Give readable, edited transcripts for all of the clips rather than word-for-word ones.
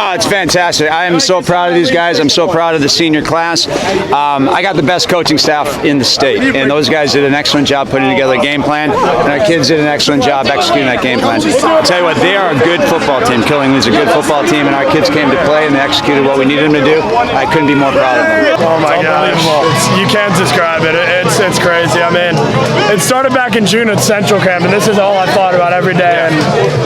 Oh, it's fantastic. I am so proud of these guys. I'm so proud of the senior class. I got the best coaching staff in the state, and those guys did an excellent job putting together a game plan, and our kids did an excellent job executing that game plan. I'll tell you what, they are a good football team. Killingly's a good football team, and our kids came to play, and they executed what we needed them to do. I couldn't be more proud of them. Oh my gosh, you can't describe it. It's crazy. I mean, it started back in June at Central Camp, and this is all I thought about every day. And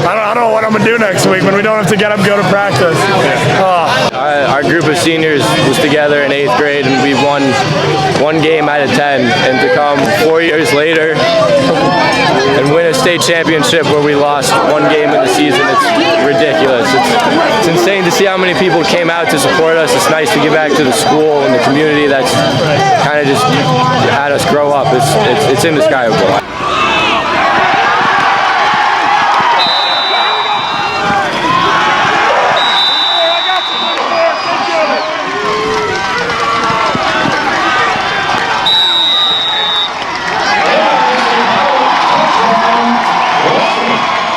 I don't know what I'm gonna do next week when we don't have to get up and go to practice. Our group of seniors was together in 8th grade, and we won one game out of 10. And to come 4 years later and win a state championship where we lost one game in the season, it's ridiculous. It's insane to see how many people came out to support us. It's nice to give back to the school and the community that's kind of just had us grow up. It's indescribable.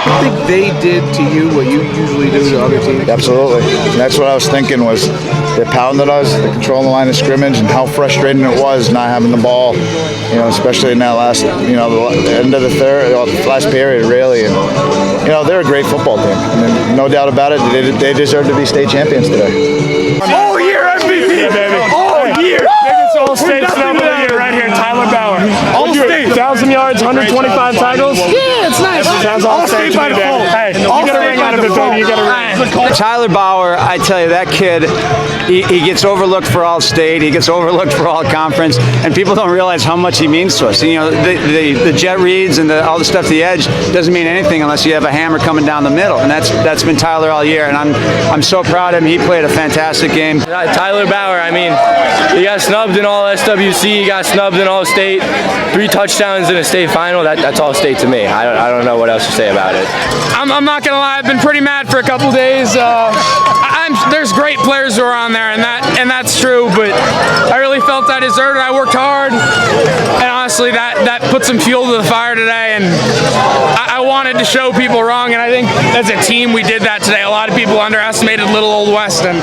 I think they did to you what you usually do to other teams? Absolutely. And that's what I was thinking was they pounded us, they controlled the line of scrimmage, and how frustrating it was not having the ball, especially in that last, the end of the last period, really. And, they're a great football team. I mean, no doubt about it. They deserve to be state champions today. All year MVP, baby. All year. Biggest all-state snub of the year right here, Tyler Bauer. All-state. 1,000 yards, 125 tackles. Yeah, it's nice. Sounds all-state by default. Hey, you got a ring out of it, baby. You got a ring. Tyler Bauer, I tell you, that kid, he gets overlooked for All-State, he gets overlooked for All-Conference, and people don't realize how much he means to us. The jet reads and all the stuff at the edge doesn't mean anything unless you have a hammer coming down the middle, and that's been Tyler all year, and I'm so proud of him. He played a fantastic game. Tyler Bauer, I mean, he got snubbed in all SWC, he got snubbed in All-State, 3 touchdowns in a state final. That's All-State to me. I don't know what else to say about it. I'm not gonna lie, I've been pretty mad for a couple days. There's great players who are on there, and that's true, but I really felt I deserved it. I worked hard, and honestly, that put some fuel to the fire today, and I wanted to show people wrong, and I think as a team we did that today. A lot of people underestimated little old Weston.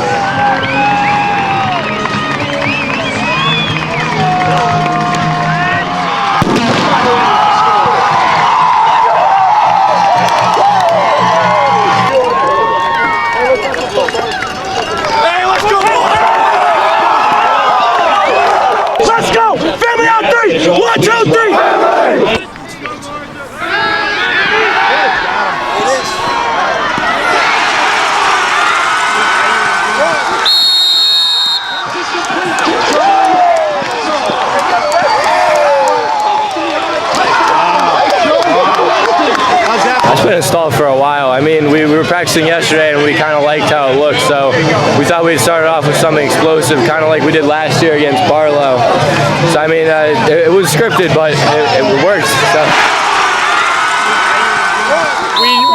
Let's go! Family on 3! 1, 2, 3! Family! That's been installed for a while. I mean, we were practicing yesterday and we kind of liked how it looked, so we thought we'd start off with something explosive, kind of like we did last year against Barlow. So I mean, it was scripted, but it worked. So.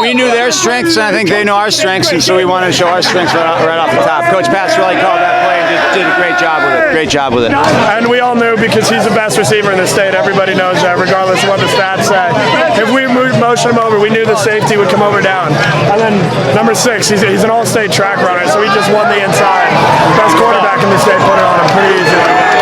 We knew their strengths, and I think they know our strengths, and so we wanted to show our strengths right off the top. Coach Pastorelli called that play and did a great job with it. Great job with it. And we all knew, because he's the best receiver in the state. Everybody knows that, regardless of what the stats say. If we motioned him over, we knew the safety would come over down. And then number 6, he's an all-state track runner, so he just won the inside. Best quarterback in the state put it on him pretty easily.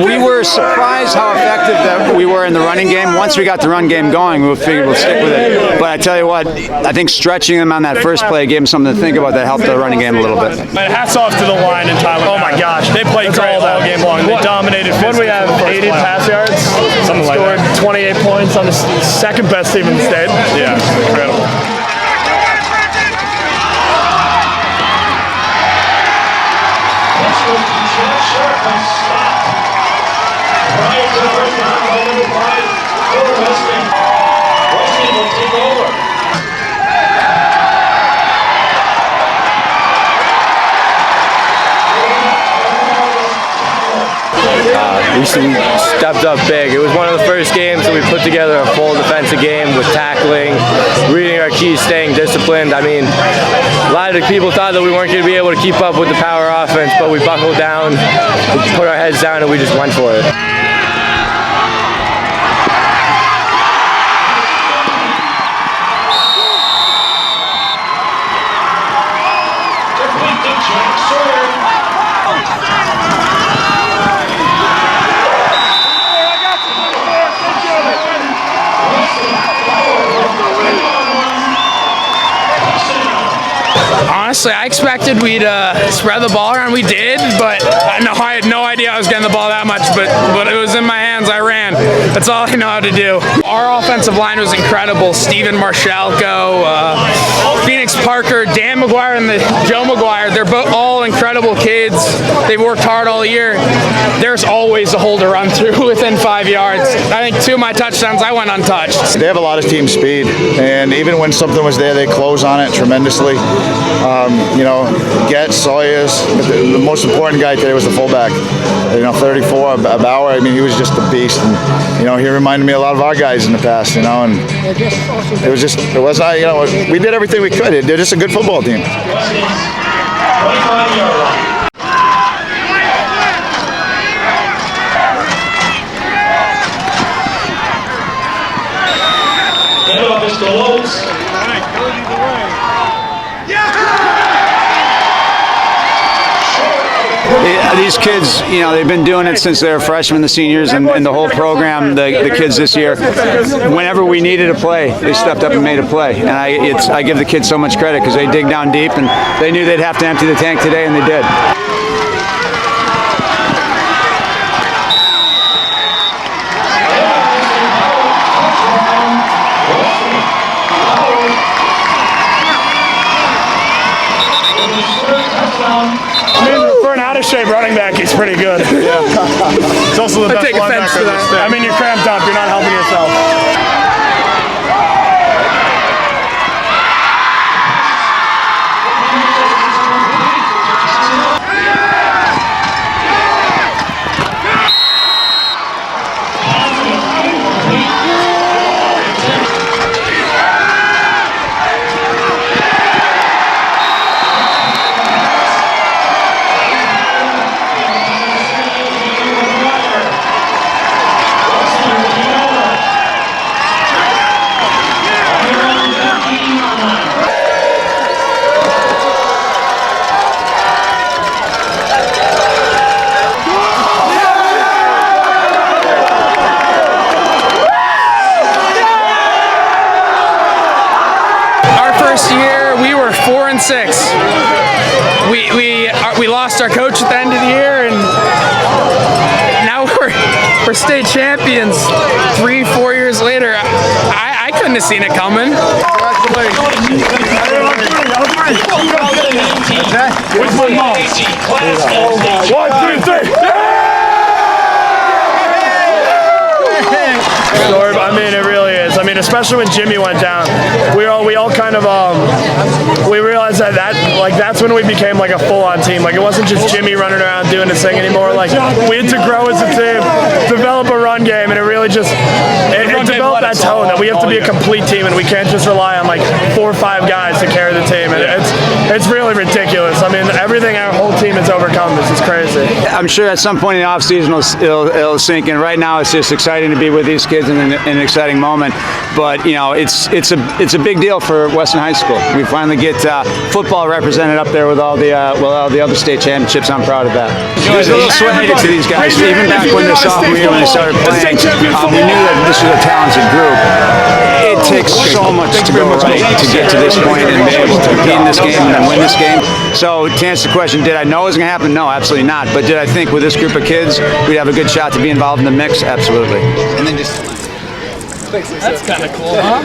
We were were surprised how effective that we were in the running game. Once we got the run game going, we figured we'll stick with it. But I tell you what, I think stretching them on that first play gave them something to think about that helped the running game a little bit. Hats off to the line in Tyler. Oh my gosh, they played great all game long. They dominated. What do we have? 80 pass yards. Something like that. Scored 28 points on the second best team in the state. Yeah, incredible. We stepped up big. It was one of the first games that we put together a full defensive game with tackling, reading our keys, staying disciplined. I mean, a lot of people thought that we weren't going to be able to keep up with the power offense, but we buckled down, we put our heads down, and we just went for it. Honestly, I expected we'd spread the ball around. We did, but I had no idea I was getting the ball that much. But it was in my hands. I ran. That's all I know how to do. Our offensive line was incredible. Steven Marshalko, Phoenix Parker, Dan McGuire, and Joe McGuire. They're both all incredible kids. They've worked hard all year. There's always a hole to run through within 5 yards. I think 2 of my touchdowns I went untouched. They have a lot of team speed, and even when something was there, they close on it tremendously. You know, Getz, Sawyers, but the most important guy today was the fullback. 34, Bauer. I mean, he was just a beast, and he reminded me a lot of our guys in the past. And it was not. We did everything we could. They're just a good football team. These kids, they've been doing it since they were freshmen, the seniors, and the whole program, the kids this year. Whenever we needed a play, they stepped up and made a play. And I give the kids so much credit because they dig down deep, and they knew they'd have to empty the tank today, and they did. Shape running back, he's pretty good. Yeah. It's also the best linebacker in the state. I mean, you're cramped up. You're not helping yourself. Year we were 4-6. We lost our coach at the end of the year, and now we're state champions 3-4 years later. I couldn't have seen it coming. One, two, three. I mean, it really is. I mean, especially when Jimmy went down, we all kind of we realized that's when we became like a full-on team. Like, it wasn't just Jimmy running around doing his thing anymore. Like, we had to grow as a team, develop a run game, and it really just it developed that tone that we have to be a complete team, and we can't just rely on like 4 or 5 guys to carry the team. And it's really ridiculous. I mean, everything our whole team has overcome is just crazy. I'm sure at some point in the offseason it'll sink in. Right now, it's just exciting to be with these kids in an exciting moment. But you know, it's a big deal for Weston High School. We finally get football represented up there with all the other state championships. I'm proud of that. There's a little swagger to these guys. Even back when they're sophomore year, when they started playing, we knew that this was a talented group. It takes so much to go right to get to this point and be able to compete in this game and win this game. So to answer the question, did I know it was going to happen? No, absolutely not. But did I think with this group of kids we'd have a good shot to be involved in the mix? Absolutely. And then just. That's kind of cool, huh?